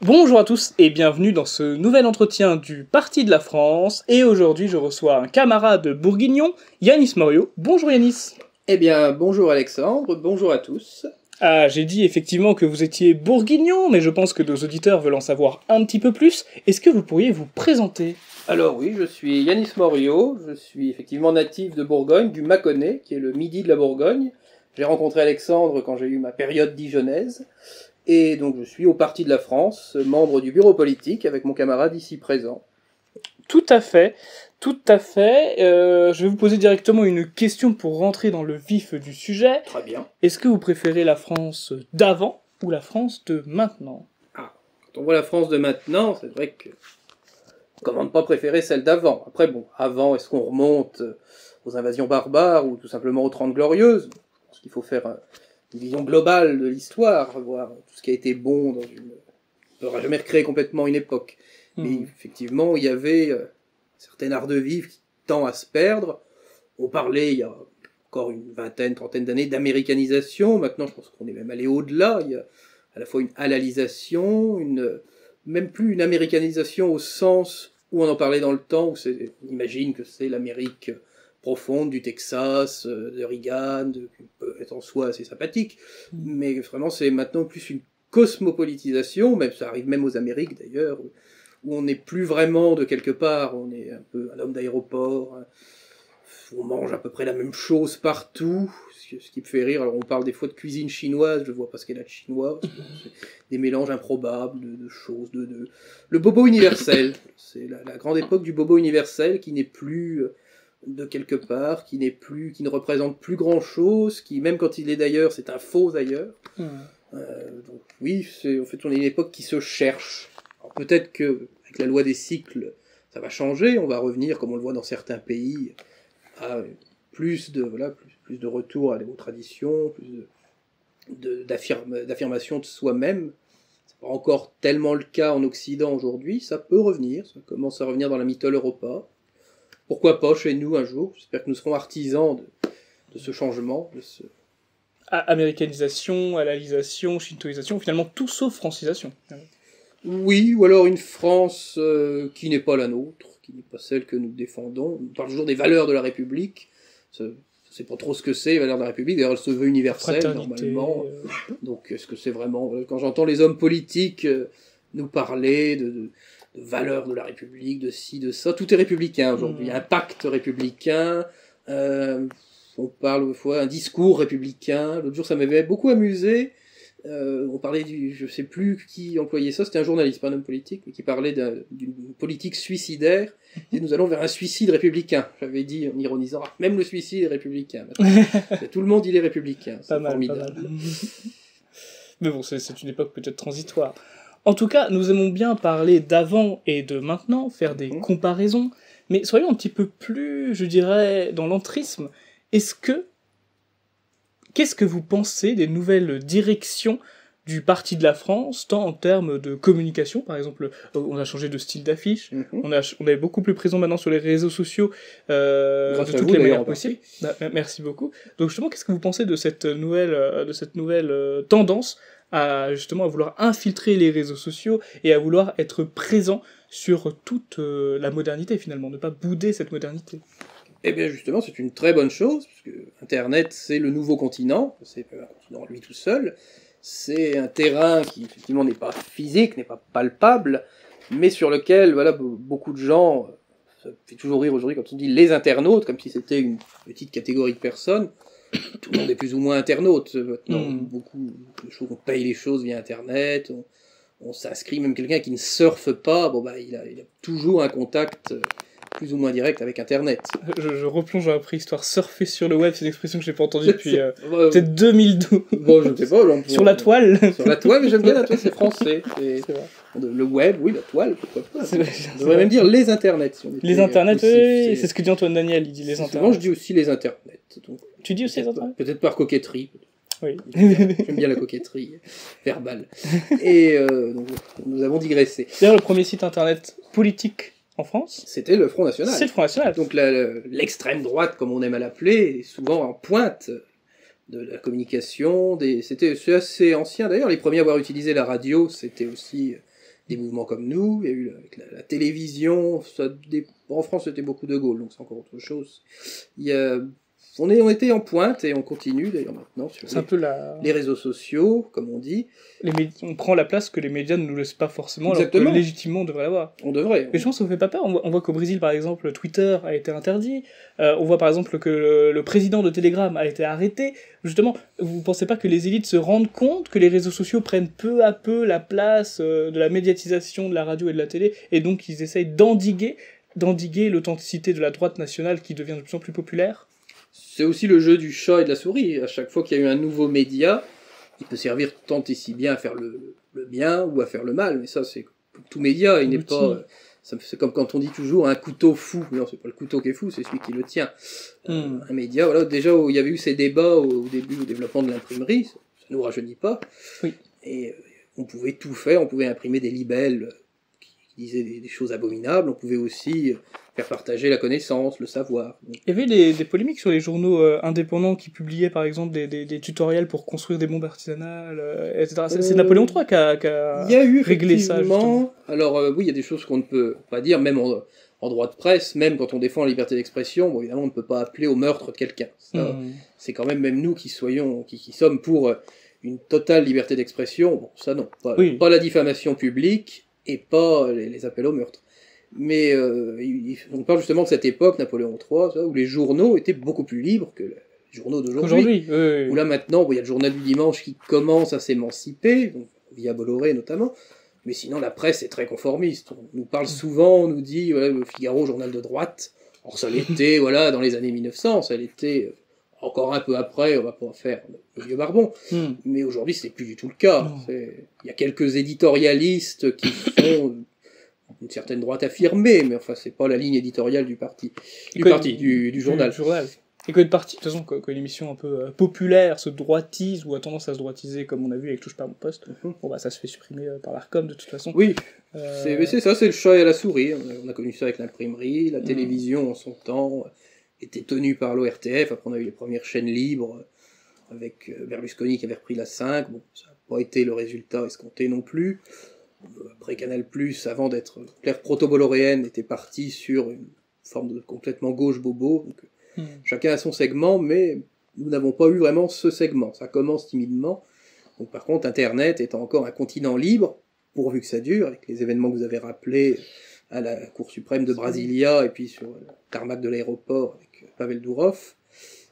Bonjour à tous et bienvenue dans ce nouvel entretien du Parti de la France. Et aujourd'hui, je reçois un camarade bourguignon, Yanis Morio. Bonjour Yanis. Eh bien, bonjour Alexandre, bonjour à tous. Ah, j'ai dit effectivement que vous étiez bourguignon, mais je pense que nos auditeurs veulent en savoir un petit peu plus. Est-ce que vous pourriez vous présenter ? Alors oui, je suis Yanis Morio, je suis effectivement natif de Bourgogne, du Mâconnais, qui est le midi de la Bourgogne. J'ai rencontré Alexandre quand j'ai eu ma période dijonnaise. Et donc je suis au Parti de la France, membre du bureau politique, avec mon camarade ici présent. Tout à fait, tout à fait. Je vais vous poser directement une question pour rentrer dans le vif du sujet. Très bien. Est-ce que vous préférez la France d'avant ou la France de maintenant ? Quand on voit la France de maintenant, c'est vrai que comment ne pas préférer celle d'avant. Après bon, avant, est-ce qu'on remonte aux invasions barbares ou tout simplement aux 30 Glorieuses ? Je pense qu'il faut faire une vision globale de l'histoire, voir tout ce qui a été bon dans une... On n'aura jamais recréé complètement une époque. Mais effectivement, il y avait un certain art de vivre qui tend à se perdre. On parlait, il y a encore une vingtaine, trentaine d'années, d'américanisation. Maintenant, je pense qu'on est même allé au-delà. Il y a à la fois une halalisation, même plus une américanisation au sens où on en parlait dans le temps, où on imagine que c'est l'Amérique profonde du Texas, de Reagan, qui peut être en soi assez sympathique. Mais vraiment, c'est maintenant plus une cosmopolitisation, même ça arrive même aux Amériques d'ailleurs, où on n'est plus vraiment de quelque part, on est un peu un homme d'aéroport, on mange à peu près la même chose partout, ce qui me fait rire. Alors on parle des fois de cuisine chinoise, je vois pas ce qu'est la chinoise, des mélanges improbables de choses, le bobo universel, c'est la grande époque du bobo universel qui n'est plus de quelque part, qui ne représente plus grand chose, qui même quand il est d'ailleurs, c'est un faux ailleurs. Donc oui, en fait on est une époque qui se cherche. Alors peut-être que avec la loi des cycles, ça va changer, on va revenir, comme on le voit dans certains pays, à plus de retour aux traditions, plus d'affirmation de soi-même. C'est pas encore tellement le cas en Occident aujourd'hui, ça peut revenir, ça commence à revenir dans la Mitteleuropa. Pourquoi pas chez nous un jour, j'espère que nous serons artisans de ce changement, de ce... Américanisation, halalisation, shintoisation, finalement tout sauf francisation. Oui, ou alors une France qui n'est pas la nôtre, qui n'est pas celle que nous défendons. On parle toujours des valeurs de la République. C'est pas trop ce que c'est, les valeurs de la République. D'ailleurs, elle se veut universelle, normalement. Donc, est-ce que c'est vraiment... Quand j'entends les hommes politiques nous parler de valeurs de la République, de ci, de ça, tout est républicain aujourd'hui. Il y a un pacte républicain, on parle fois un discours républicain. L'autre jour, ça m'avait beaucoup amusé. On parlait je sais plus qui employait ça, c'était un journaliste, pas un homme politique, mais qui parlait d'une politique suicidaire, et nous allons vers un suicide républicain. J'avais dit en ironisant, même le suicide est républicain. Tout le monde il est républicain, c'est formidable. Pas mal. Mais bon, c'est une époque peut-être transitoire. En tout cas, nous aimons bien parler d'avant et de maintenant, faire des comparaisons, mais soyons un petit peu plus, je dirais, dans l'entrisme. Qu'est-ce que vous pensez des nouvelles directions du Parti de la France, tant en termes de communication, par exemple, on a changé de style d'affiche, on est beaucoup plus présent maintenant sur les réseaux sociaux, de toutes les manières possibles. Merci beaucoup. Donc justement, qu'est-ce que vous pensez de cette nouvelle tendance à justement à vouloir infiltrer les réseaux sociaux et à vouloir être présent sur toute la modernité finalement, ne pas bouder cette modernité? Eh bien justement, c'est une très bonne chose, parce que Internet, c'est le nouveau continent, c'est un continent lui tout seul, c'est un terrain qui effectivement n'est pas physique, n'est pas palpable, mais sur lequel beaucoup de gens, ça fait toujours rire aujourd'hui quand on dit les internautes, comme si c'était une petite catégorie de personnes. Tout le monde est plus ou moins internaute maintenant, beaucoup de choses, on paye les choses via Internet, on s'inscrit, même quelqu'un qui ne surfe pas, il a toujours un contact plus ou moins direct avec Internet. Je replonge dans la préhistoire. Surfer sur le web, c'est une expression que j'ai pas entendue depuis peut-être 2012. Bon, je ne sais pas. Sur la toile. Sur la toile, mais j'aime bien la toile, c'est français. C'est vrai. Le web, oui, la toile, pourquoi pas. On devrait même dire les internets. Si on était les internets, oui, c'est ce que dit Antoine Daniel, il dit les internets. Souvent, je dis aussi les internets. Donc, tu dis aussi les internets ? Peut-être par coquetterie. Oui. J'aime bien la coquetterie verbale. Et donc, nous avons digressé. D'ailleurs, le premier site internet politique en France, c'était le Front National. C'est le Front National. Donc l'extrême droite, comme on aime à l'appeler, est souvent en pointe de la communication. C'est assez ancien d'ailleurs. Les premiers à avoir utilisé la radio, c'était aussi des mouvements comme nous, il y a eu avec la télévision, en France c'était beaucoup de Gaulle, donc c'est encore autre chose. On était en pointe et on continue d'ailleurs maintenant sur les réseaux sociaux, comme on dit. On prend la place que les médias ne nous laissent pas forcément, Exactement. alors que légitimement on devrait l'avoir. On devrait. Mais je pense que ça ne fait pas peur. On voit qu'au Brésil, par exemple, Twitter a été interdit. On voit par exemple que le président de Telegram a été arrêté. Justement, vous ne pensez pas que les élites se rendent compte que les réseaux sociaux prennent peu à peu la place de la médiatisation de la radio et de la télé, et donc ils essayent d'endiguer l'authenticité de la droite nationale qui devient de plus en plus populaire? C'est aussi le jeu du chat et de la souris. À chaque fois qu'il y a eu un nouveau média, il peut servir tant et si bien à faire le bien ou à faire le mal. Mais ça, c'est tout média. Il n'est pas. C'est comme quand on dit toujours un couteau fou. Non, c'est pas le couteau qui est fou, c'est celui qui le tient. Un média, voilà. Déjà, il y avait eu ces débats au début, au développement de l'imprimerie. Ça nous rajeunit pas. Oui. Et on pouvait tout faire. On pouvait imprimer des libelles qui disaient des choses abominables. On pouvait aussi faire partager la connaissance, le savoir. Donc, il y avait des polémiques sur les journaux indépendants qui publiaient par exemple des tutoriels pour construire des bombes artisanales, etc. C'est Napoléon III qui a il y a eu réglé ça, justement. Alors oui, il y a des choses qu'on ne peut pas dire, même en droit de presse, même quand on défend la liberté d'expression, bon, évidemment on ne peut pas appeler au meurtre de quelqu'un. C'est quand même nous qui sommes pour une totale liberté d'expression. Bon, ça non, pas la diffamation publique et pas les appels au meurtre. Mais on parle justement de cette époque, Napoléon III, où les journaux étaient beaucoup plus libres que les journaux d'aujourd'hui. Où là maintenant, il y a le journal du dimanche qui commence à s'émanciper, donc, via Bolloré notamment, mais sinon la presse est très conformiste. On nous parle souvent, on nous dit, voilà, le Figaro, journal de droite, or ça l'était voilà, dans les années 1900, ça l'était encore un peu après, on va pas faire le vieux barbon, mais aujourd'hui c'est plus du tout le cas. Il y a quelques éditorialistes qui font une certaine droite affirmée, mais enfin c'est pas la ligne éditoriale du parti, du journal. Et que de toute façon, que l'émission un peu populaire se droitise ou a tendance à se droitiser, comme on a vu avec Touche pas à mon poste, bon bah ça se fait supprimer par l'Arcom de toute façon. Oui, c'est ça, c'est le chat et la souris. On a connu ça avec l'imprimerie, la télévision en son temps était tenue par l'ORTF. Après on a eu les premières chaînes libres avec Berlusconi qui avait repris la 5. Bon, ça n'a pas été le résultat escompté non plus. Après Canal+, avant d'être l'ère proto-bolloréenne, était parti sur une forme de complètement gauche bobo. Donc, chacun a son segment, mais nous n'avons pas eu vraiment ce segment. Ça commence timidement. Donc, par contre, Internet étant encore un continent libre, pourvu que ça dure, avec les événements que vous avez rappelés à la Cour suprême de Brasilia et puis sur le tarmac de l'aéroport avec Pavel Dourov,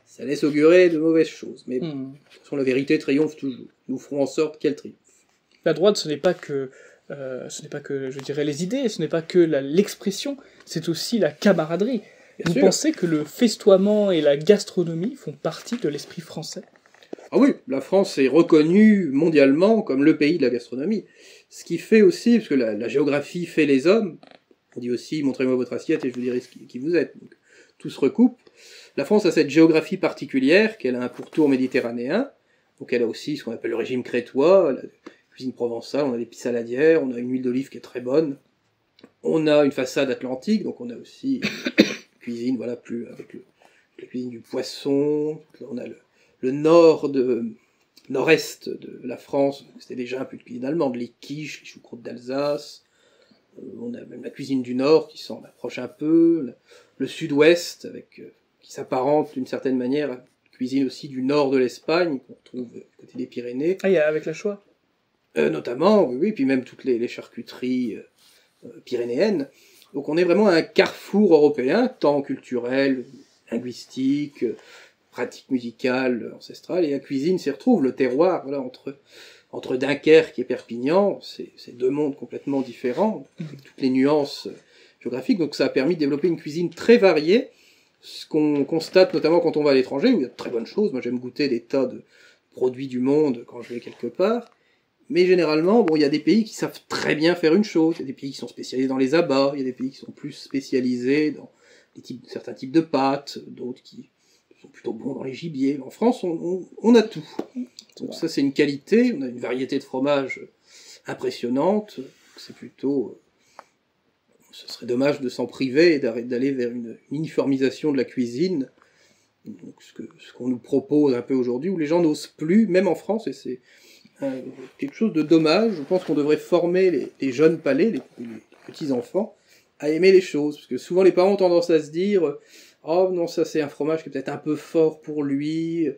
ça laisse augurer de mauvaises choses. Mais de toute façon, la vérité triomphe toujours. Nous ferons en sorte qu'elle triomphe. La droite, ce n'est pas que, je dirais, les idées, ce n'est pas que l'expression, c'est aussi la camaraderie. Vous pensez que le festoiement et la gastronomie font partie de l'esprit français? Ah oui, la France est reconnue mondialement comme le pays de la gastronomie. Ce qui fait aussi, parce que la géographie fait les hommes, on dit aussi, montrez-moi votre assiette et je vous dirai qui vous êtes. Donc, tout se recoupe. La France a cette géographie particulière, qu'elle a un pourtour méditerranéen, donc elle a aussi ce qu'on appelle le régime crétois, la cuisine provençale, on a des pissaladières, on a une huile d'olive qui est très bonne, on a une façade atlantique, donc on a aussi cuisine, voilà, plus avec la cuisine du poisson, on a le nord-est de la France, c'était déjà un peu de cuisine allemande, les quiches, les choucroutes d'Alsace, on a même la cuisine du nord qui s'en approche un peu, le sud-ouest avec qui s'apparente d'une certaine manière à la cuisine aussi du nord de l'Espagne qu'on trouve côté des Pyrénées. Ah, il y a avec la Shoah. Notamment, oui, puis même toutes les charcuteries pyrénéennes. Donc on est vraiment un carrefour européen, tant culturel, linguistique, pratique musicale, ancestrale, et la cuisine s'y retrouve, le terroir, voilà, entre Dunkerque et Perpignan, c'est deux mondes complètement différents, avec toutes les nuances géographiques, donc ça a permis de développer une cuisine très variée, ce qu'on constate notamment quand on va à l'étranger, où il y a de très bonnes choses, moi j'aime goûter des tas de produits du monde quand je vais quelque part, mais généralement, bon, il y a des pays qui savent très bien faire une chose, il y a des pays qui sont spécialisés dans les abats, il y a des pays qui sont plus spécialisés dans certains types de pâtes, d'autres qui sont plutôt bons dans les gibiers. En France, on a tout. Donc ça, c'est une qualité, on a une variété de fromages impressionnante, c'est plutôt... ce serait dommage de s'en priver et d'aller vers une uniformisation de la cuisine, donc ce qu'on nous propose un peu aujourd'hui, où les gens n'osent plus, même en France, et c'est quelque chose de dommage. Je pense qu'on devrait former les jeunes palais, les petits-enfants, à aimer les choses. Parce que souvent les parents ont tendance à se dire « Oh non, ça c'est un fromage qui est peut-être un peu fort pour lui. »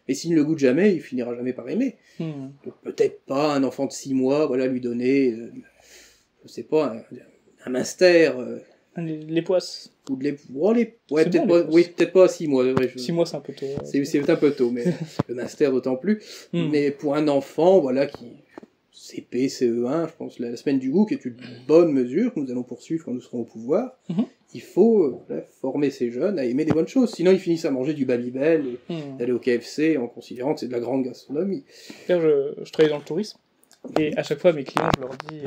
Mais s'il ne le goûte jamais, il finira jamais par aimer. Donc peut-être pas un enfant de 6 mois, voilà, lui donner, je sais pas, un Munster. Les poisses. Ou de les... Ouais, C'est peut-être bon, pas, oui, peut-être pas à 6 mois. Ouais, 6 mois, c'est un peu tôt. c'est un peu tôt, mais le Munster d'autant plus. Mais pour un enfant, voilà, qui CP, CE1, je pense, la semaine du goût, qui est une bonne mesure, que nous allons poursuivre quand nous serons au pouvoir, il faut former ces jeunes à aimer des bonnes choses. Sinon, ils finissent à manger du Babybel et aller au KFC en considérant que c'est de la grande gastronomie. Je travaille dans le tourisme, et à chaque fois, mes clients, je leur dis...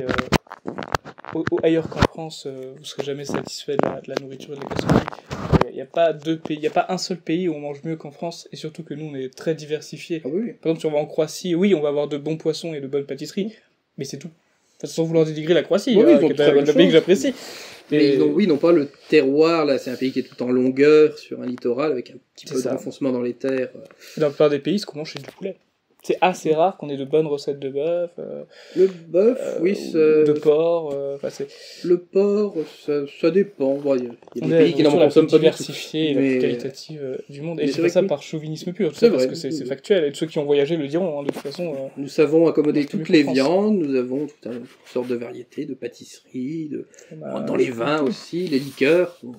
ailleurs qu'en France, vous serez jamais satisfait de la nourriture et de la gastronomie. Il n'y a pas deux pays, il n'y a pas un seul pays où on mange mieux qu'en France, et surtout que nous, on est très diversifiés. Ah oui. Par exemple, si on va en Croatie, oui, on va avoir de bons poissons et de bonnes pâtisseries, mais c'est tout. Enfin, sans vouloir dénigrer la Croatie, Oui, qui est un pays que j'apprécie. Mais ils n'ont pas le terroir, là, c'est un pays qui est tout en longueur, sur un littoral, avec un petit peu d'enfoncement dans les terres. Dans la plupart des pays, ce qu'on mange, c'est du poulet. C'est assez rare qu'on ait de bonnes recettes de bœuf. Le bœuf, oui, de porc. Le porc, ça dépend. Bon, il y a des pays qui n'en consomment pas du tout. Diversifiée et la plus qualitative du monde. Et je c'est dis pas ça par chauvinisme pur, c'est parce vrai, que c'est factuel. Et ceux qui ont voyagé le diront, de toute façon. Nous savons accommoder toutes les France. viandes, nous avons toutes sortes de variétés, de pâtisseries, dans les vins aussi, les liqueurs. On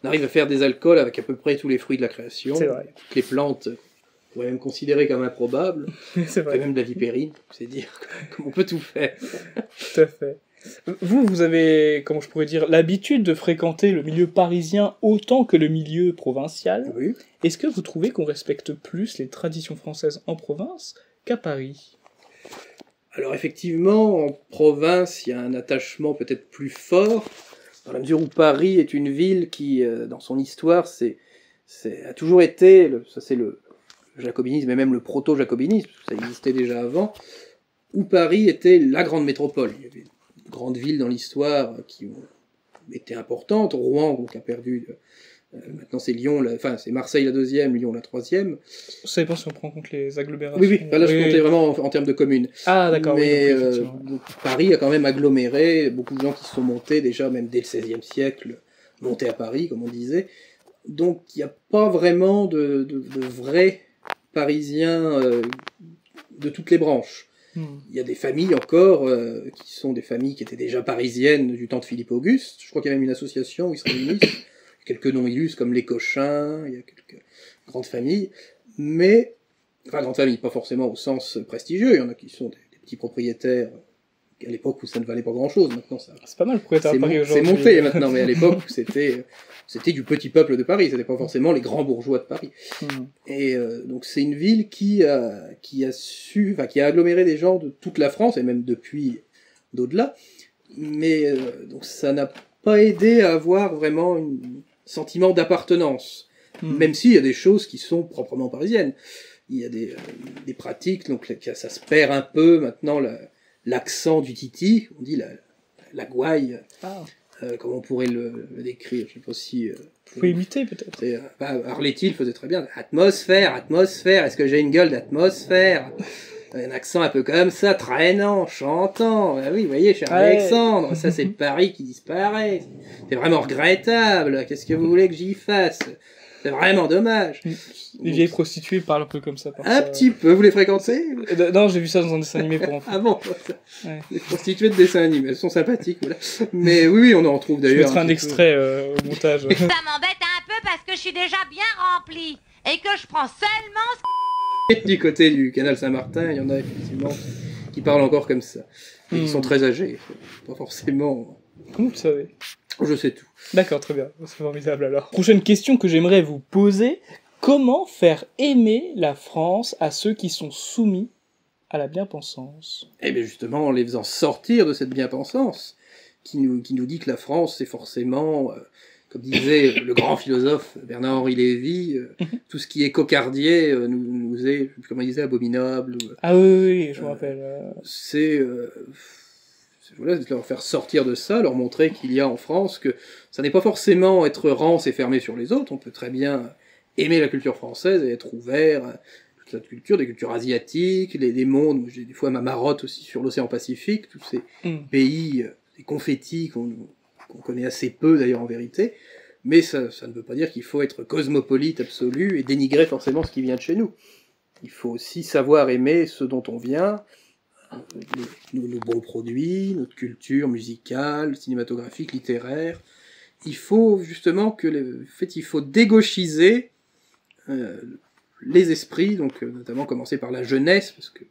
arrive à faire des alcools avec à peu près tous les fruits de la création. C'est vrai. Toutes les plantes. On pourrait même considérer comme improbable. C'est vrai. Et même de la vipérine, c'est dire comme on peut tout faire. Tout à fait. Vous avez, comment je pourrais dire, l'habitude de fréquenter le milieu parisien autant que le milieu provincial. Oui. Est-ce que vous trouvez qu'on respecte plus les traditions françaises en province qu'à Paris ? Alors effectivement, en province, il y a un attachement peut-être plus fort, dans la mesure où Paris est une ville qui, dans son histoire, a toujours été, ça c'est le jacobinisme, et même le proto-jacobinisme, ça existait déjà avant, où Paris était la grande métropole. Il y avait de grandes villes dans l'histoire qui ont été importantes. Rouen, donc, a perdu... maintenant c'est Lyon, c'est Marseille la deuxième, Lyon la troisième. Ça dépend si on prend en compte les agglomérations. Oui, là je comptais vraiment en termes de communes. Ah d'accord, mais donc, Paris a quand même aggloméré, beaucoup de gens qui se sont montés déjà, même dès le XVIe siècle, montés à Paris, comme on disait. Donc il n'y a pas vraiment de vrais Parisiens de toutes les branches. Il y a des familles encore qui sont des familles qui étaient déjà parisiennes du temps de Philippe Auguste. Je crois qu'il y a même une association où ils se réunissent. Quelques noms illustres comme les Cochins, il y a quelques grandes familles. Mais, enfin grandes familles, pas forcément au sens prestigieux. Il y en a qui sont des petits propriétaires à l'époque où ça ne valait pas grand-chose. Maintenant, c'est pas mal le propriétaire à Paris aujourd'hui. C'est monté maintenant, mais à l'époque où c'était du petit peuple de Paris, c'était pas forcément les grands bourgeois de Paris. Et donc c'est une ville qui a aggloméré des gens de toute la France, et même depuis d'au-delà, mais donc ça n'a pas aidé à avoir vraiment un sentiment d'appartenance, même s'il y a des choses qui sont proprement parisiennes. Il y a des pratiques, donc ça se perd un peu maintenant, l'accent du titi, on dit la gouaille. Comment on pourrait le décrire, je sais pas si... Faut imiter peut-être. Arletty le faisait très bien. Atmosphère, est-ce que j'ai une gueule d'atmosphère? Un accent un peu comme ça, traînant, chantant. Ah oui, vous voyez, cher Alexandre, ça c'est Paris qui disparaît. C'est vraiment regrettable. Qu'est-ce que vous voulez que j'y fasse? C'est vraiment dommage. Les vieilles prostituées parlent un peu comme ça. Petit peu, vous les fréquentez? Non, j'ai vu ça dans un dessin animé pour enfants. Ah bon? Les prostituées de dessin animé, elles sont sympathiques, voilà. Mais oui, on en retrouve d'ailleurs. Je mettrai un extrait au montage. Ça m'embête un peu parce que je suis déjà bien rempli et que je prends seulement... Du côté du canal Saint-Martin, il y en a effectivement qui parlent encore comme ça. Et qui sont très âgés, pas forcément... Comment vous savez? Je sais tout. D'accord, très bien. C'est formidable alors. Prochaine question que j'aimerais vous poser. Comment faire aimer la France à ceux qui sont soumis à la bien-pensance? Eh bien justement, en les faisant sortir de cette bien-pensance, qui nous dit que la France, c'est forcément, comme disait le grand philosophe Bernard-Henri Lévy, tout ce qui est cocardier nous est, comment il disait, abominable. Ah oui, je me rappelle. Voilà, de leur faire sortir de ça, leur montrer qu'il y a en France que ça n'est pas forcément être rance et fermé sur les autres, on peut très bien aimer la culture française et être ouvert à toute cette culture, des cultures asiatiques, les mondes. J'ai des fois ma marotte aussi sur l'océan Pacifique, tous ces pays, des confettis qu'on connaît assez peu d'ailleurs en vérité. Mais ça ne veut pas dire qu'il faut être cosmopolite absolu et dénigrer forcément ce qui vient de chez nous. Il faut aussi savoir aimer ce dont on vient, nos bons produits, notre culture musicale, cinématographique, littéraire. Il faut justement il faut dégauchiser les esprits, donc notamment commencer par la jeunesse, parce que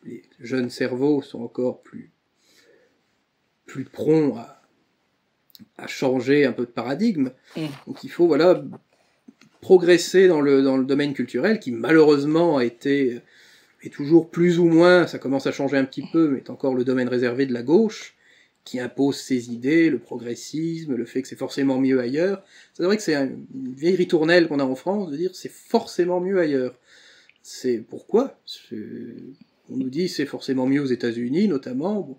les jeunes cerveaux sont encore plus prompts à changer un peu de paradigme. Donc il faut progresser dans le domaine culturel qui malheureusement est toujours plus ou moins, ça commence à changer un petit peu, mais est encore le domaine réservé de la gauche, qui impose ses idées, le progressisme, le fait que c'est forcément mieux ailleurs. C'est vrai que c'est une vieille ritournelle qu'on a en France, de dire c'est forcément mieux ailleurs. C'est pourquoi on nous dit c'est forcément mieux aux États-Unis, notamment, bon,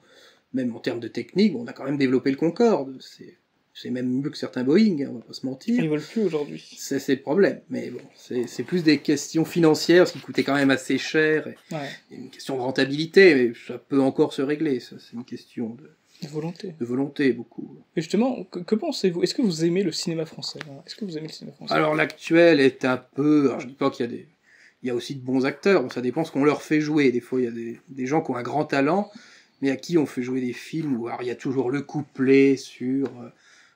même en termes de technique, on a quand même développé le Concorde. C'est même mieux que certains Boeing, on va pas se mentir. Ils volent plus aujourd'hui. C'est le problème. Mais bon, c'est plus des questions financières, ce qui coûtait quand même assez cher. Et une question de rentabilité, mais ça peut encore se régler. Ça, c'est une question de volonté. De volonté, beaucoup. Et justement, que pensez-vous? Est-ce que vous aimez le cinéma français? Est-ce que vous aimez le cinéma français? Alors l'actuel est un peu... Alors, je dis pas qu'il y a aussi de bons acteurs, bon, ça dépend ce qu'on leur fait jouer. Des fois, il y a des gens qui ont un grand talent, mais à qui on fait jouer des films où alors, il y a toujours le couplet sur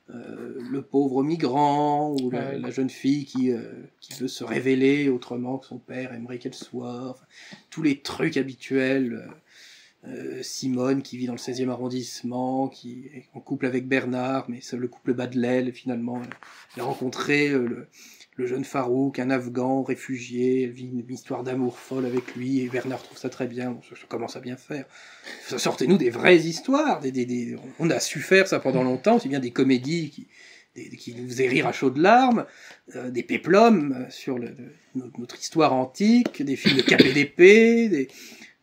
le pauvre migrant, ou la jeune fille qui veut se révéler autrement que son père aimerait qu'elle soit. Enfin, tous les trucs habituels... Simone qui vit dans le 16e arrondissement, qui est en couple avec Bernard, mais le couple bat de l'aile, finalement. Elle a rencontré le jeune Farouk, un Afghan réfugié, elle vit une histoire d'amour folle avec lui, et Bernard trouve ça très bien, bon, ça commence à bien faire. Sortez-nous des vraies histoires, on a su faire ça pendant longtemps, aussi bien des comédies qui nous faisaient rire à chaudes larmes, des péplums sur notre histoire antique, des films de KPDP,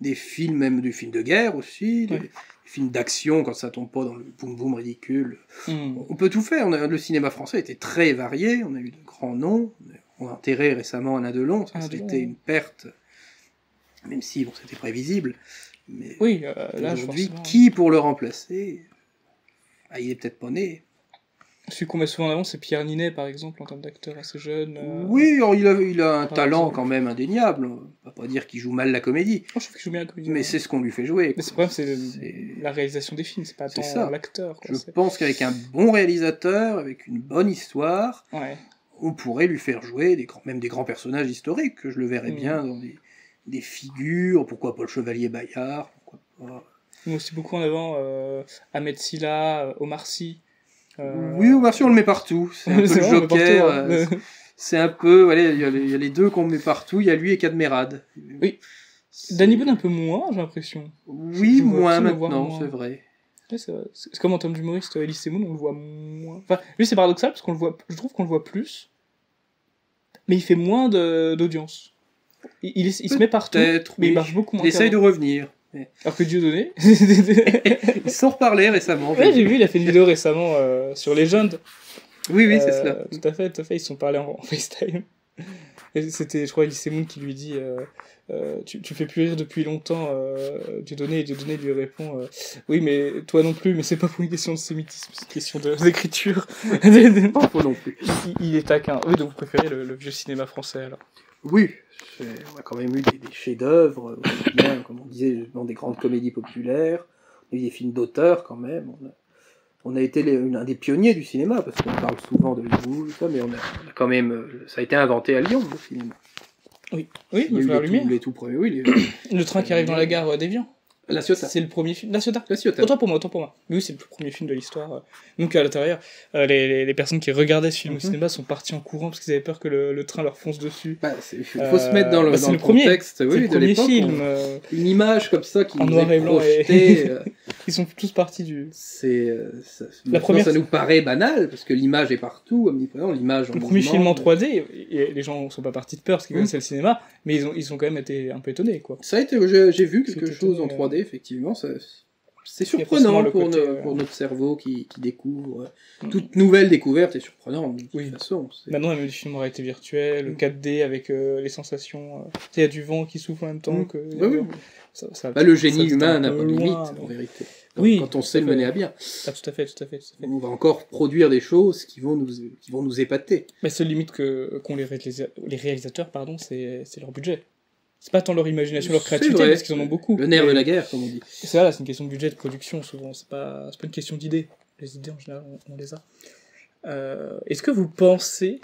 des films, même des films de guerre aussi, des films d'action quand ça tombe pas dans le boum-boum ridicule. On peut tout faire. Le cinéma français était très varié, on a eu de grands noms. On a enterré récemment Alain Delon, c'était une perte, même si bon, c'était prévisible. Mais là, aujourd'hui, qui pour le remplacer? Il est peut-être pas né. Celui qu'on met souvent en avant, c'est Pierre Ninet, par exemple, en termes d'acteur assez jeune. Oui, alors il a un talent quand même indéniable. On va pas dire qu'il joue mal la comédie. Je trouve qu'il joue bien la comédie. Mais c'est ce qu'on lui fait jouer. Mais le problème, c'est la réalisation des films, c'est pas tant l'acteur. Je pense qu'avec un bon réalisateur, avec une bonne histoire, on pourrait lui faire jouer même des grands personnages historiques, que je le verrais bien dans des figures, pourquoi pas le Chevalier Bayard, pourquoi pas... Moi aussi beaucoup en avant Ahmed Silla, Omar Sy. Oui, Omar Sy, on le met partout. C'est un peu le Joker. C'est un peu... il y a les deux qu'on met partout. Il y a lui et Cadmerade. Oui. Danny Boone un peu moins, j'ai l'impression. Oui, moins maintenant, c'est vrai. Ouais, c'est comme en termes d'humoriste, Elie Semoun, on le voit moins. Enfin, lui, c'est paradoxal, parce je trouve qu'on le voit plus, mais il fait moins d'audience. Il se met partout, mais il marche beaucoup moins. Il essaye de revenir. Alors que Dieudonné... Ils se sont reparlé récemment. Ouais, j'ai vu, il a fait une vidéo récemment sur Legend. Oui, c'est cela. Tout à fait, ils se sont parlé en FaceTime. Et c'était, je crois, Elie Semoun qui lui dit tu fais plus rire depuis longtemps, Dieudonné, et Dieudonné lui répond oui, mais toi non plus, mais c'est pas pour une question de sémitisme, c'est une question d'écriture. Pas faux non plus. Il est taquin. Oui, donc vous préférez le vieux cinéma français alors? Oui, on a quand même eu des chefs-d'œuvre, bien, comme on disait, dans des grandes comédies populaires, des films d'auteur quand même. On a été un des pionniers du cinéma, parce qu'on parle souvent de Hollywood, mais on a quand même... Ça a été inventé à Lyon, le cinéma. Oui, il y a eu les tout premiers. Oui, le train qui arrive dans la gare d'Évian. La Ciotat. C'est le premier film. La Ciotat. Autant pour moi. Oui, c'est le premier film de l'histoire. Donc à l'intérieur, les personnes qui regardaient ce film au cinéma sont parties en courant parce qu'ils avaient peur que le train leur fonce dessus. Il faut se mettre dans le contexte. C'est le premier film. Une image comme ça qui en nous noir est et blanc projetée. Ils sont tous partis du... La première, ça nous paraît banal, parce que l'image est partout, omniprésente, l'image en le premier film en 3D, les gens ne sont pas partis de peur parce qu'ils connaissaient le cinéma, mais ils ont quand même été un peu étonnés, quoi. Ça a été, j'ai vu quelque chose en 3D, effectivement, ça c'est Il y a forcément surprenant le côté, pour notre cerveau qui découvre. Toute nouvelle découverte est surprenante, de toute Oui. façon. Maintenant, même du film en réalité virtuelle, le 4D avec les sensations. Il y a du vent qui souffle en même temps que. Oui. Ça, Le génie ça, c'est humain un n'a peu pas de limite, loin, en mais- vérité. Oui, Quand on tout sait à le fait. mener à bien. Ah, tout à fait. On va encore produire des choses qui vont nous épater. Mais seule limite qu'ont les réalisateurs, pardon, c'est leur budget. C'est pas tant leur imagination, leur C'est créativité, vrai. parce qu'ils en ont beaucoup. Le nerf Mais de la guerre, comme on dit. c'est voilà, c'est une question de budget, de production, souvent. C'est pas une question d'idées. Les idées, en général, on les a. Est-ce que vous pensez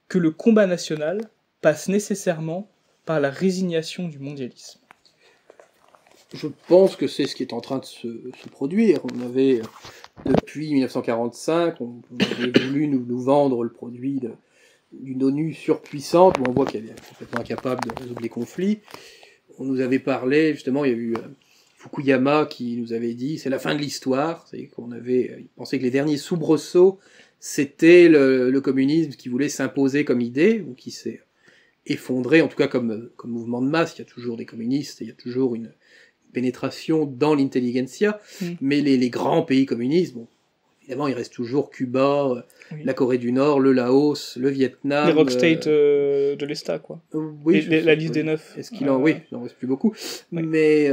que le combat national passe nécessairement par la résignation du mondialisme? Je pense que c'est ce qui est en train de se produire. On avait, depuis 1945, on avait voulu nous vendre le produit d'une ONU surpuissante, mais on voit qu'elle est complètement incapable de résoudre les conflits. On nous avait parlé, justement, il y a eu Fukuyama qui nous avait dit c'est la fin de l'histoire, c'est qu'on avait il pensait que les derniers soubresauts c'était le communisme qui voulait s'imposer comme idée, ou qui s'est effondré, en tout cas comme mouvement de masse. Il y a toujours des communistes, il y a toujours une pénétration dans l'intelligentsia, mais les grands pays communistes, bon, évidemment, il reste toujours Cuba, la Corée du Nord, le Laos, le Vietnam. Les rockstates de l'ESTA, quoi. Oui, la liste des 9. Est-ce qu'il oui, il n'en reste plus beaucoup. Oui. Mais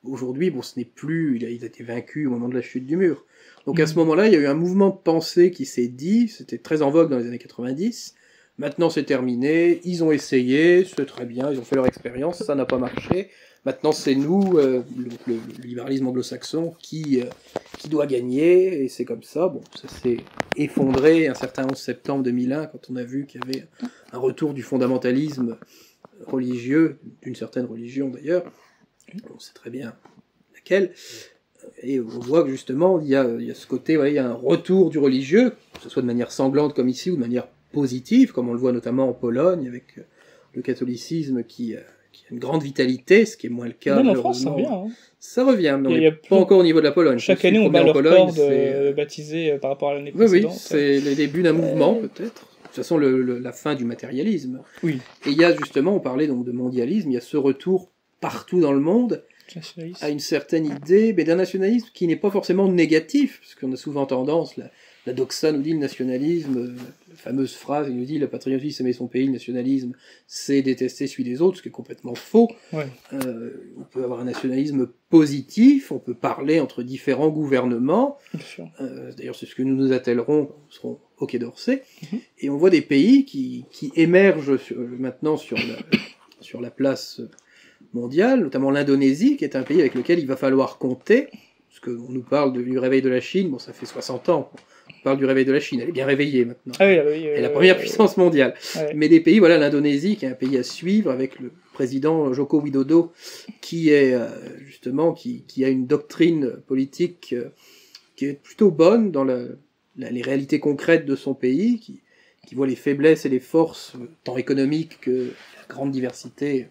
aujourd'hui, bon, ce n'est plus, il a été vaincu au moment de la chute du mur. Donc à ce moment-là, il y a eu un mouvement de pensée qui s'est dit, c'était très en vogue dans les années 90, maintenant c'est terminé, ils ont essayé, c'est très bien, ils ont fait leur expérience, ça n'a pas marché. Maintenant, c'est nous, le libéralisme anglo-saxon, qui doit gagner, et c'est comme ça. Bon, ça s'est effondré un certain 11 septembre 2001, quand on a vu qu'il y avait un retour du fondamentalisme religieux, d'une certaine religion d'ailleurs. On sait très bien laquelle. Et on voit que justement, il y a ce côté, il y a un retour du religieux, que ce soit de manière sanglante comme ici, ou de manière positive, comme on le voit notamment en Pologne, avec le catholicisme qui a une grande vitalité, ce qui est moins le cas. Même en France, ça revient. Hein. Ça revient, mais on n'est pas encore au niveau de la Pologne. Chaque année, on bat leur record de baptisés par rapport à l'année précédente. Oui, c'est les débuts d'un mouvement, peut-être. De toute façon, la fin du matérialisme. Oui. Et il y a justement, on parlait donc de mondialisme, il y a ce retour partout dans le monde à une certaine idée, mais d'un nationalisme qui n'est pas forcément négatif, parce qu'on a souvent tendance, la doxa nous dit le nationalisme, la fameuse phrase, il nous dit le patriotisme c'est aimer son pays, le nationalisme c'est détester celui des autres, ce qui est complètement faux. Ouais. On peut avoir un nationalisme positif, on peut parler entre différents gouvernements. D'ailleurs c'est ce que nous nous attellerons quand nous serons au Quai d'Orsay. Et on voit des pays qui émergent maintenant sur la place mondiale, notamment l'Indonésie, qui est un pays avec lequel il va falloir compter, parce qu'on nous parle du réveil de la Chine, bon ça fait 60 ans, on parle du réveil de la Chine, elle est bien réveillée maintenant. Ah oui, elle est la première puissance mondiale. Mais des pays, voilà, l'Indonésie, qui est un pays à suivre, avec le président Joko Widodo, qui est justement, qui a une doctrine politique qui est plutôt bonne dans les réalités concrètes de son pays, qui voit les faiblesses et les forces, tant économiques que la grande diversité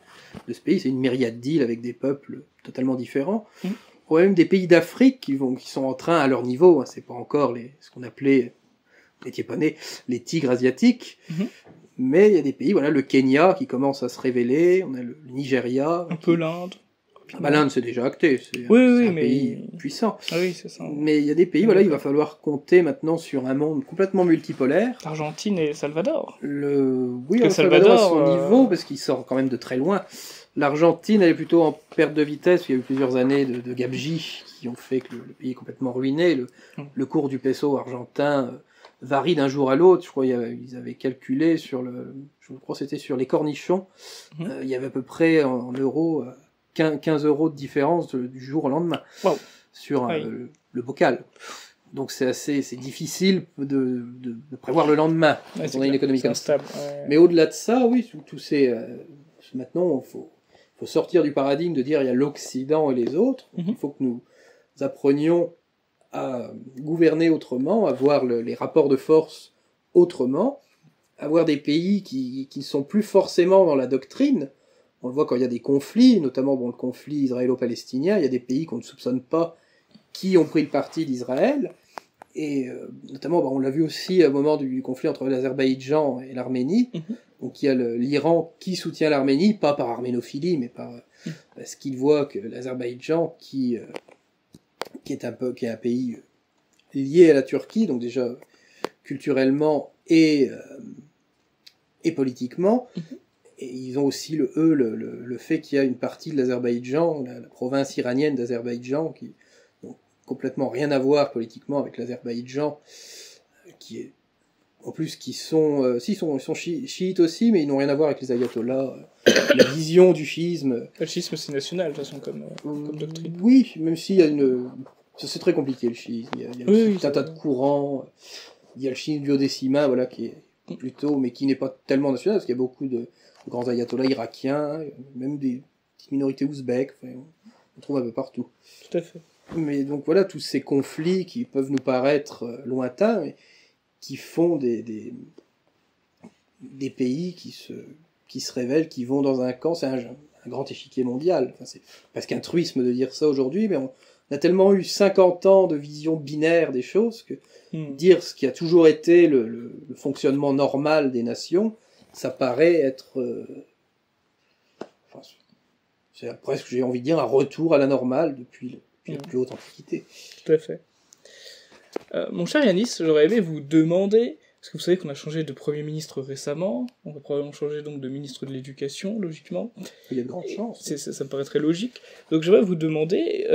de ce pays. C'est une myriade d'îles avec des peuples totalement différents. On voit même des pays d'Afrique qui sont en train, à leur niveau, hein, c'est pas encore ce qu'on appelait, vous n'étiez pas nés, les tigres asiatiques, mais il y a des pays, voilà, le Kenya qui commence à se révéler, on a le Nigeria. Un peu l'Inde. L'Inde, c'est déjà acté, c'est un pays puissant. Ah oui, c'est ça. Mais il y a des pays, voilà, il va falloir compter maintenant sur un monde complètement multipolaire. L'Argentine et Salvador. Oui, le Salvador à son niveau, parce qu'il sort quand même de très loin. L'Argentine, elle est plutôt en perte de vitesse, il y a eu plusieurs années de gabegie qui ont fait que le pays est complètement ruiné. Le cours du peso argentin varie d'un jour à l'autre. Je crois qu'ils avaient calculé je crois que c'était sur les cornichons, il y avait à peu près en euros 15 euros de différence du jour au lendemain sur le bocal. Donc c'est difficile de prévoir le lendemain quand on a une économie comme ça. Mais au-delà de ça, oui, tous ces maintenant il faut sortir du paradigme de dire il y a l'Occident et les autres. Il faut que nous apprenions à gouverner autrement, à voir les rapports de force autrement, à voir des pays qui ne sont plus forcément dans la doctrine. On le voit quand il y a des conflits, notamment le conflit israélo-palestinien, il y a des pays qu'on ne soupçonne pas qui ont pris le parti d'Israël. Et notamment, on l'a vu aussi au moment du conflit entre l'Azerbaïdjan et l'Arménie. Donc il y a l'Iran qui soutient l'Arménie, pas par arménophilie, mais parce qu'il voit que l'Azerbaïdjan, qui qui est un pays lié à la Turquie, donc déjà culturellement et politiquement. Et ils ont aussi le fait qu'il y a une partie de l'Azerbaïdjan, la province iranienne d'Azerbaïdjan, qui n'a complètement rien à voir politiquement avec l'Azerbaïdjan, qui est en plus qui sont ils sont chiites aussi, mais ils n'ont rien à voir avec les ayatollahs. La vision du chiisme. Le schisme, c'est national, de toute façon, comme doctrine. Oui, même s'il y a c'est très compliqué le chiisme. Il y a tout un tas de courants. Il y a le chiisme duodécimain, voilà, qui est plutôt, mais qui n'est pas tellement national, parce qu'il y a beaucoup de grands ayatollahs irakiens, même des petites minorités ouzbèques, enfin, on trouve un peu partout. Tout à fait. Mais donc voilà, tous ces conflits qui peuvent nous paraître lointains, mais qui font des pays qui se révèlent, qui vont dans un camp, c'est un grand échiquier mondial. Enfin, c'est presque un truisme de dire ça aujourd'hui, mais on a tellement eu 50 ans de vision binaire des choses que dire ce qui a toujours été le fonctionnement normal des nations, ça paraît être... c'est presque, j'ai envie de dire, un retour à la normale depuis la plus haute antiquité. Tout à fait. Mon cher Yanis, j'aurais aimé vous demander, parce que vous savez qu'on a changé de Premier ministre récemment, on va probablement changer donc de ministre de l'Éducation, logiquement. Il y a de grandes chances. Ça me paraît très logique. Donc j'aimerais vous demander,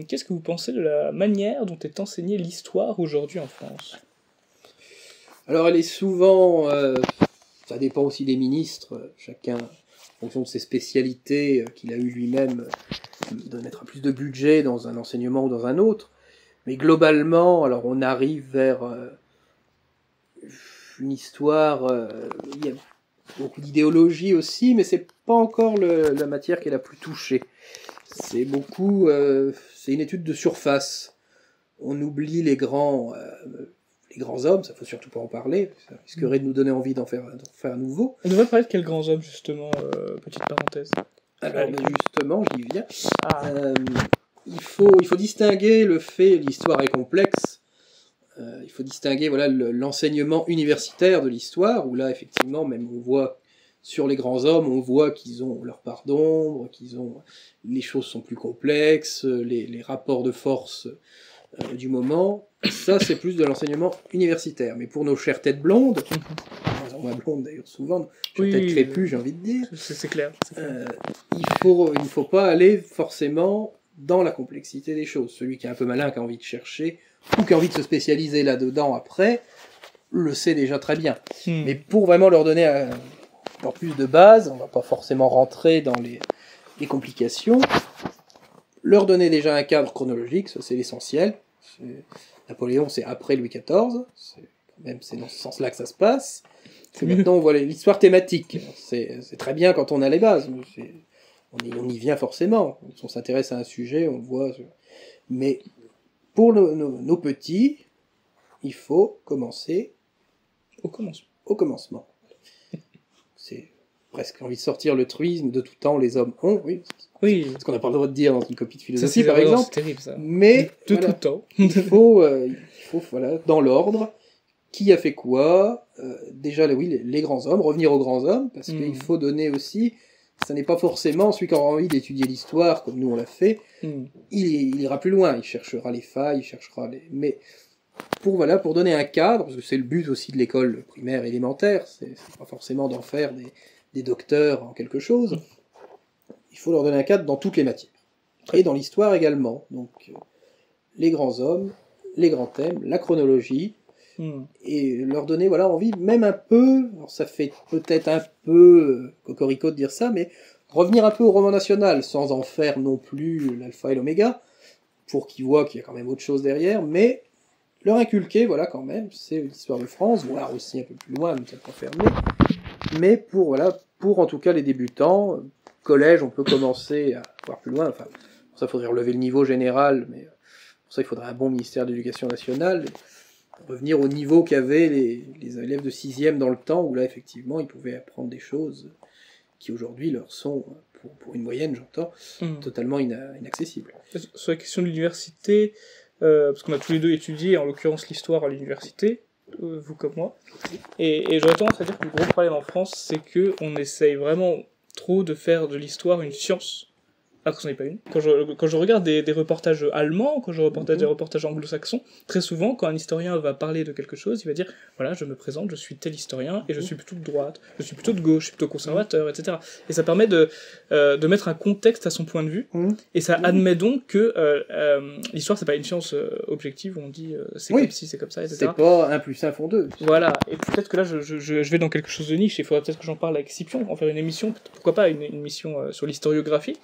qu'est-ce que vous pensez de la manière dont est enseignée l'histoire aujourd'hui en France ? Alors elle est souvent... ça dépend aussi des ministres, chacun, en fonction de ses spécialités qu'il a eu lui-même, de mettre plus de budget dans un enseignement ou dans un autre. Mais globalement, alors on arrive vers une histoire, il y a beaucoup d'idéologie aussi, mais c'est pas encore la matière qui est la plus touchée. C'est c'est une étude de surface. On oublie les grands hommes, ça faut surtout pas en parler, ça risquerait de nous donner envie d'en faire un nouveau. On devrait parler de quels grands hommes, justement, petite parenthèse. Alors, justement, j'y viens. Il faut distinguer le fait, l'histoire est complexe, il faut distinguer voilà, l'enseignement universitaire de l'histoire, où là, effectivement, même on voit sur les grands hommes, on voit qu'ils ont leur part d'ombre, les choses sont plus complexes, les rapports de force du moment. Ça, c'est plus de l'enseignement universitaire. Mais pour nos chères têtes blondes, moins blondes d'ailleurs souvent, têtes crépues, j'ai envie de dire, c'est clair. il ne faut pas aller forcément dans la complexité des choses. Celui qui est un peu malin, qui a envie de chercher, ou qui a envie de se spécialiser là-dedans après, le sait déjà très bien. Mais pour vraiment leur donner encore plus de base, on ne va pas forcément rentrer dans les complications, leur donner déjà un cadre chronologique, ça c'est l'essentiel. Napoléon, c'est après Louis XIV, c'est dans ce sens-là que ça se passe. Maintenant, on voit l'histoire thématique. C'est très bien quand on a les bases. On y vient forcément. Quand on s'intéresse à un sujet, on voit. Mais pour nos petits, il faut commencer au commencement. C'est presque envie de sortir le truisme de tout temps, les hommes ont, oui. Ce qu'on n'a pas le droit de dire dans une copie de philosophie, par exemple. C'est terrible, ça. Mais de tout temps. il faut voilà, dans l'ordre, qui a fait quoi, déjà les grands hommes, revenir aux grands hommes, parce qu'il faut donner aussi, ça n'est pas forcément celui qui aura envie d'étudier l'histoire, comme nous on l'a fait, il ira plus loin, il cherchera les failles, mais pour donner un cadre, parce que c'est le but aussi de l'école primaire élémentaire, c'est pas forcément d'en faire des docteurs en quelque chose, il faut leur donner un cadre dans toutes les matières, et dans l'histoire également, donc les grands hommes, les grands thèmes, la chronologie, et leur donner envie, même un peu, alors ça fait peut-être un peu cocorico de dire ça, mais revenir un peu au roman national, sans en faire non plus l'alpha et l'oméga, pour qu'ils voient qu'il y a quand même autre chose derrière, mais leur inculquer, quand même, c'est l'histoire de France, voire aussi un peu plus loin, nous sommes pas fermés, mais pour en tout cas les débutants, collège, on peut commencer à voir plus loin, pour ça il faudrait relever le niveau général, mais pour ça il faudrait un bon ministère de l'Éducation nationale, revenir au niveau qu'avaient les élèves de 6e dans le temps, où là, effectivement, ils pouvaient apprendre des choses qui, aujourd'hui, leur sont, pour une moyenne, j'entends, totalement inaccessibles. Sur la question de l'université, parce qu'on a tous les deux étudié, en l'occurrence, l'histoire à l'université, vous comme moi, et j'aurais tendance à dire que le gros problème en France, c'est qu'on essaye vraiment trop de faire de l'histoire une science, alors que ce n'est pas une. Quand je regarde des reportages allemands, quand je reporte des reportages anglo-saxons, très souvent, quand un historien va parler de quelque chose, il va dire, voilà, je me présente, je suis tel historien, et je suis plutôt de droite, je suis plutôt de gauche, je suis plutôt conservateur, etc. Et ça permet de mettre un contexte à son point de vue, et ça admet donc que l'histoire, c'est pas une science objective où on dit, c'est comme ci, c'est comme ça, etc. C'est pas 1 + 1 font 2. Voilà, et peut-être que là, je vais dans quelque chose de niche, il faudrait peut-être que j'en parle avec Scipion, en faire une émission, pourquoi pas une émission sur l'historiographie.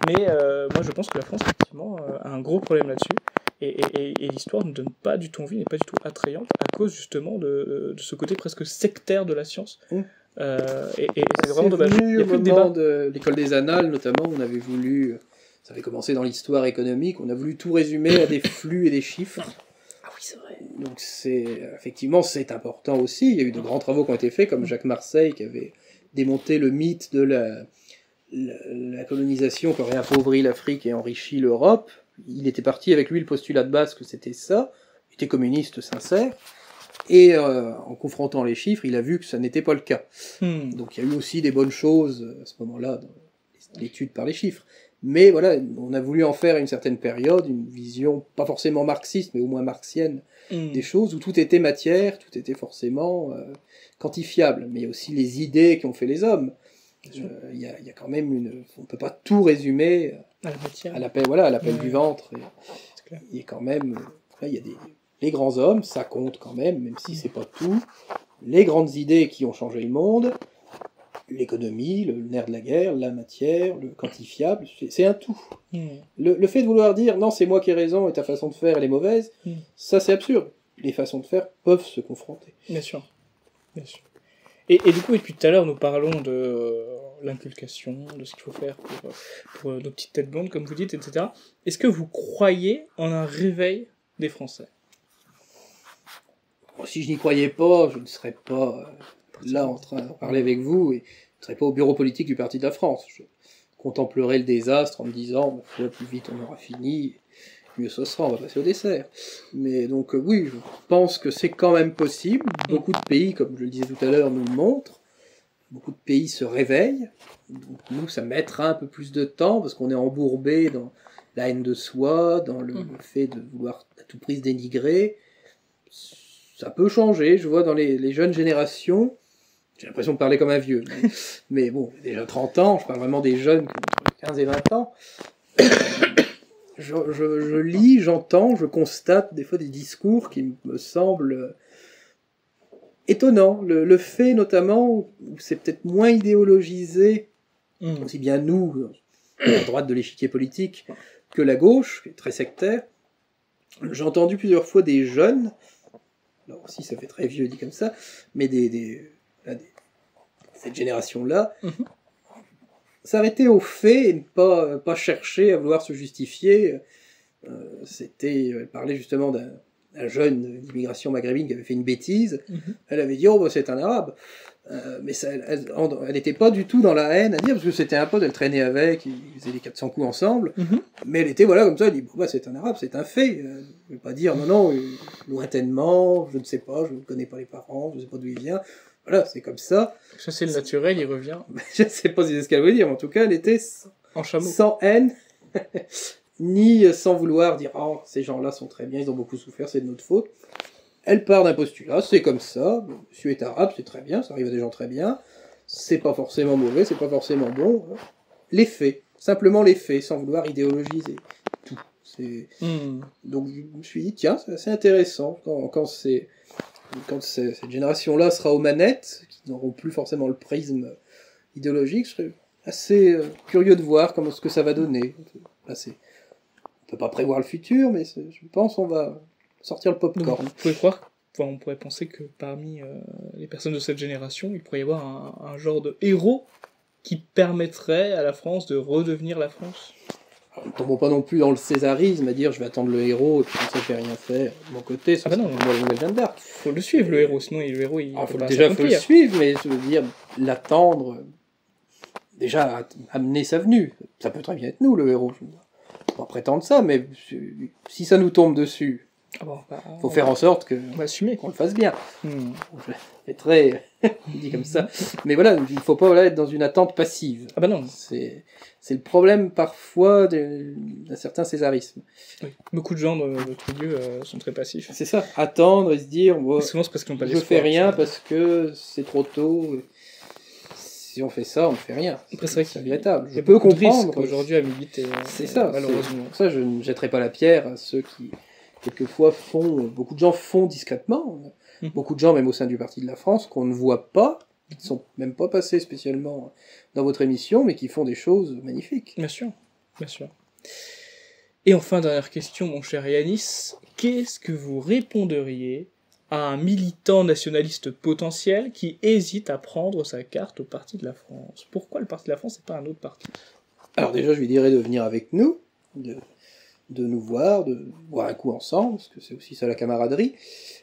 Mais moi je pense que la France effectivement a un gros problème là-dessus et l'histoire ne donne pas du tout envie, n'est pas du tout attrayante à cause justement de ce côté presque sectaire de la science. Et c'est vraiment dommage. Il y a plus de débat. De l'école des annales notamment, on avait voulu, ça avait commencé dans l'histoire économique, on a voulu tout résumer à des flux et des chiffres. Ah oui, c'est vrai. Donc effectivement c'est important aussi, il y a eu de grands travaux qui ont été faits comme Jacques Marseille qui avait démonté le mythe de la colonisation qui aurait appauvri l'Afrique et enrichi l'Europe. Il était parti avec lui le postulat de base que c'était ça, il était communiste sincère, et en confrontant les chiffres, il a vu que ça n'était pas le cas. Donc il y a eu aussi des bonnes choses à ce moment-là dans l'étude par les chiffres. Mais voilà, on a voulu en faire à une certaine période, une vision pas forcément marxiste, mais au moins marxienne des choses, où tout était matière, tout était forcément quantifiable. Mais il y a aussi les idées qui ont fait les hommes. Il y a quand même on peut pas tout résumer à la matière, à l'appel du ventre. Il y a quand même, il y a les grands hommes, ça compte quand même si c'est pas tout. Les grandes idées qui ont changé le monde, l'économie, le nerf de la guerre, la matière, le quantifiable, c'est un tout. Le fait de vouloir dire non, c'est moi qui ai raison et ta façon de faire elle est mauvaise, ça c'est absurde. Les façons de faire peuvent se confronter. Bien sûr. Et du coup, depuis tout à l'heure, nous parlons de l'inculcation, de ce qu'il faut faire pour nos petites têtes blondes, comme vous dites, etc. Est-ce que vous croyez en un réveil des Français ? Bon, si je n'y croyais pas, je ne serais pas là en train de parler avec vous, et je ne serais pas au bureau politique du Parti de la France. Je contemplerais le désastre en me disant, plus vite on aura fini, mieux ce sera, on va passer au dessert. Mais donc oui, je pense que c'est quand même possible. Beaucoup de pays, comme je le disais tout à l'heure, nous le montrent. Beaucoup de pays se réveillent. Donc nous, ça mettra un peu plus de temps, parce qu'on est embourbé dans la haine de soi, dans le fait de vouloir à tout prix se dénigrer. Ça peut changer, je vois dans les jeunes générations, j'ai l'impression de parler comme un vieux, mais bon, déjà 30 ans, je parle vraiment des jeunes qui ont entre 15 et 20 ans, je lis, j'entends, je constate des fois des discours qui me semblent étonnants. Le fait notamment, où c'est peut-être moins idéologisé, aussi bien nous, la droite de l'échiquier politique, que la gauche, qui est très sectaire. J'ai entendu plusieurs fois des jeunes, alors aussi ça fait très vieux dit comme ça, mais cette génération-là, s'arrêter au fait et ne pas chercher à vouloir se justifier. Elle parlait justement d'un jeune d'immigration maghrébine qui avait fait une bêtise. Elle avait dit, c'est un arabe. Mais elle n'était pas du tout dans la haine à dire, parce que c'était un pote, elle traînait avec, ils faisaient les 400 coups ensemble, mais elle était comme ça, elle dit, c'est un arabe, c'est un fait. Je ne vais pas dire, non, lointainement, je ne sais pas, je ne connais pas les parents, je ne sais pas d'où il vient. Voilà, c'est comme ça. Ça, c'est le naturel, il revient. Je ne sais pas si c'est ce qu'elle veut dire, mais en tout cas, elle était sans haine, ni sans vouloir dire, ces gens-là sont très bien, ils ont beaucoup souffert, c'est de notre faute. Elle part d'un postulat, c'est comme ça, monsieur est arabe, c'est très bien, ça arrive à des gens très bien, c'est pas forcément mauvais, c'est pas forcément bon. Les faits, simplement les faits, sans vouloir idéologiser tout. Donc je me suis dit, tiens, c'est assez intéressant, quand cette génération-là sera aux manettes, qui n'auront plus forcément le prisme idéologique, je serais assez curieux de voir ce que ça va donner. Là, on peut pas prévoir le futur, mais je pense qu'on va sortir le pop-corn. Vous pouvez croire, on pourrait penser que parmi les personnes de cette génération, il pourrait y avoir un genre de héros qui permettrait à la France de redevenir la France. Alors, ne tombons pas non plus dans le césarisme, à dire je vais attendre le héros et puis comme ça je vais rien faire de mon côté. Non, Jeanne d'Arc. Faut le suivre le héros, sinon le héros il faut le suivre, mais je veux dire l'attendre, déjà amener sa venue. Ça peut très bien être nous le héros. Je ne vais pas prétendre ça, mais si ça nous tombe dessus, Ah bon, bah, Faut faire en sorte on va assumer. qu'on le fasse bien. Hmm. C'est très dit comme ça. Mais voilà, il faut pas être dans une attente passive. Ah bah non. C'est le problème parfois d'un certain césarisme. Oui. Beaucoup de gens dans notre milieu sont très passifs. C'est ça, attendre et se dire, Et souvent, c'est parce qu'ils n'ont pas je d'espoir. fais rien parce que c'est trop tôt. Si on fait ça, on ne fait rien. Après, c'est vrai C'est qu'il y a regrettable. Je beaucoup peux de comprendre. risques aujourd'hui à militer. C'est ça, malheureusement. pour ça, je ne jetterai pas la pierre à ceux qui, quelquefois, beaucoup de gens font discrètement. Mhm. Beaucoup de gens, même au sein du Parti de la France, qu'on ne voit pas, qui ne sont même pas passés spécialement dans votre émission, mais qui font des choses magnifiques. Bien sûr, bien sûr. Et enfin, dernière question, mon cher Yanis, qu'est-ce que vous répondriez à un militant nationaliste potentiel qui hésite à prendre sa carte au Parti de la France? Pourquoi le Parti de la France et pas un autre parti? Alors déjà, je lui dirais de venir avec nous, de nous voir, de boire un coup ensemble, parce que c'est aussi ça la camaraderie,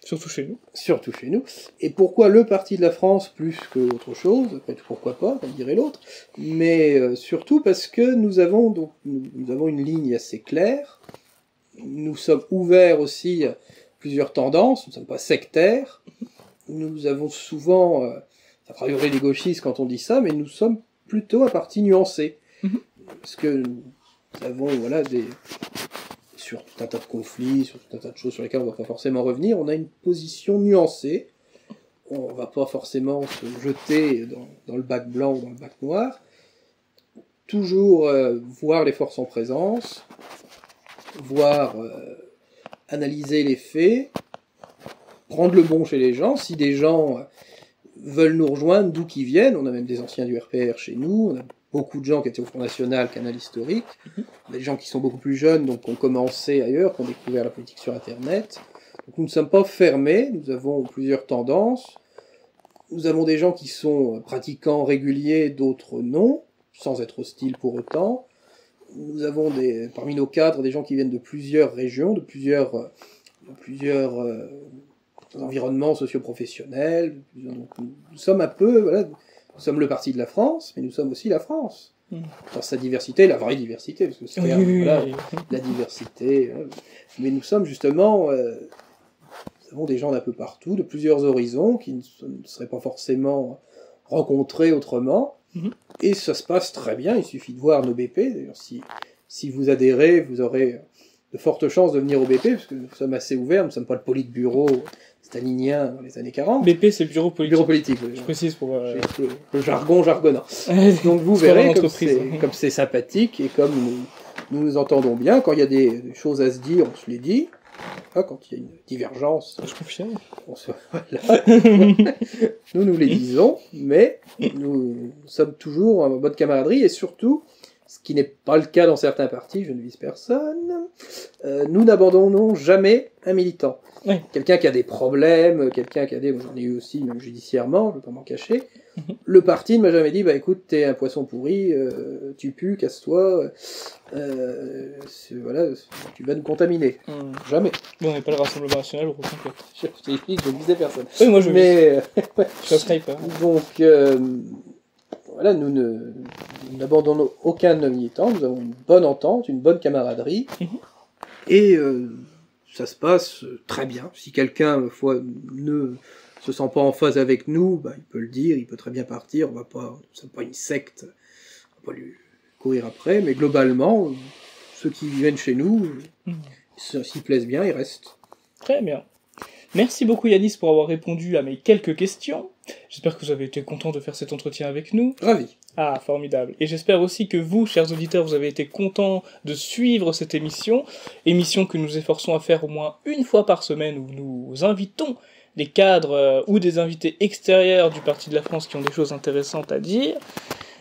Surtout chez nous. surtout chez nous. Et pourquoi le Parti de la France plus que autre chose? Après tout, pourquoi pas, comme dirait l'autre. Mais surtout parce que nous avons une ligne assez claire. Nous sommes ouverts aussi à plusieurs tendances. Nous ne sommes pas sectaires. Nous avons souvent, ça fera hurler les gauchistes quand on dit ça, mais nous sommes plutôt un parti nuancé. Mhm. Parce que nous avons, sur tout un tas de conflits, sur tout un tas de choses sur lesquelles on ne va pas forcément revenir, on a une position nuancée. On ne va pas forcément se jeter dans le bac blanc ou dans le bac noir. Toujours voir les forces en présence, analyser les faits, prendre le bon chez les gens. Si des gens veulent nous rejoindre, d'où qu'ils viennent, on a même des anciens du RPR chez nous, on a beaucoup de gens qui étaient au Front National, Canal Historique, on a des gens qui sont beaucoup plus jeunes, donc qui ont commencé ailleurs, qui ont découvert la politique sur Internet. Donc nous ne sommes pas fermés, nous avons plusieurs tendances. Nous avons des gens qui sont pratiquants réguliers, d'autres non, sans être hostiles pour autant. Nous avons parmi nos cadres des gens qui viennent de plusieurs régions, de plusieurs environnements socio-professionnels. Donc, nous sommes un peu, nous sommes le Parti de la France, mais nous sommes aussi la France. Dans sa diversité, la vraie diversité, parce que c'est la diversité. Mais nous sommes justement, nous avons des gens d'un peu partout, de plusieurs horizons, qui ne seraient pas forcément rencontrés autrement. Et ça se passe très bien, il suffit de voir nos BP. D'ailleurs, si vous adhérez, vous aurez de fortes chances de venir au BP, parce que nous sommes assez ouverts, nous ne sommes pas le politburo stalinien dans les années 40. BP, c'est bureau politique. Bureau politique, oui. Je précise pour... Le jargon jargonnant. Donc vous verrez comme c'est sympathique, et comme nous nous entendons bien, quand il y a des choses à se dire, on se les dit. Quand il y a une divergence, je confirme. Nous les disons, mais nous sommes toujours en bonne camaraderie, et surtout, ce qui n'est pas le cas dans certains partis, je ne vise personne, nous n'abandonnons jamais un militant. Oui. Quelqu'un qui a des problèmes, moi j'en ai eu aussi, même judiciairement, je ne vais pas m'en cacher. Le parti ne m'a jamais dit, écoute, t'es un poisson pourri, tu pues, casse-toi, tu vas nous contaminer. Jamais. Mais on n'est pas le Rassemblement National, au complet. Je ne visais personne. Oui, moi je vise. Je suis un sniper. Donc, nous n'abandonnons aucun de nos militants, nous avons une bonne entente, une bonne camaraderie, et ça se passe très bien. Si quelqu'un, ne se sent pas en phase avec nous, il peut le dire, il peut très bien partir, nous ne sommes pas une secte, on va pas lui courir après, mais globalement, ceux qui viennent chez nous, s'ils plaisent bien, ils restent. Très bien. Merci beaucoup Yanis pour avoir répondu à mes quelques questions. J'espère que vous avez été content de faire cet entretien avec nous. Ravi. Ah, formidable. Et j'espère aussi que vous, chers auditeurs, vous avez été contents de suivre cette émission que nous efforçons à faire au moins une fois par semaine, où nous invitons des cadres ou des invités extérieurs du Parti de la France qui ont des choses intéressantes à dire.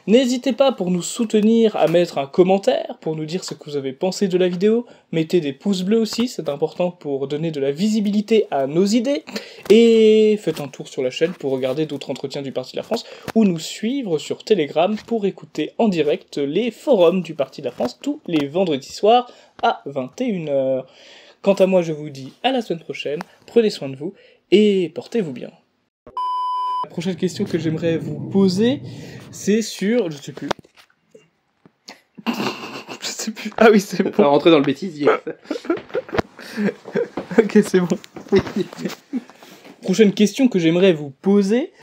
N'hésitez pas pour nous soutenir à mettre un commentaire, pour nous dire ce que vous avez pensé de la vidéo. Mettez des pouces bleus aussi, c'est important pour donner de la visibilité à nos idées. Et faites un tour sur la chaîne pour regarder d'autres entretiens du Parti de la France, ou nous suivre sur Telegram pour écouter en direct les forums du Parti de la France tous les vendredis soirs à 21h. Quant à moi, je vous dis à la semaine prochaine, prenez soin de vous et portez-vous bien. La prochaine question que j'aimerais vous poser, c'est sur... Je sais plus. Ah oui, c'est bon. On va rentrer dans le bêtisier. Ok, c'est bon. Prochaine question que j'aimerais vous poser.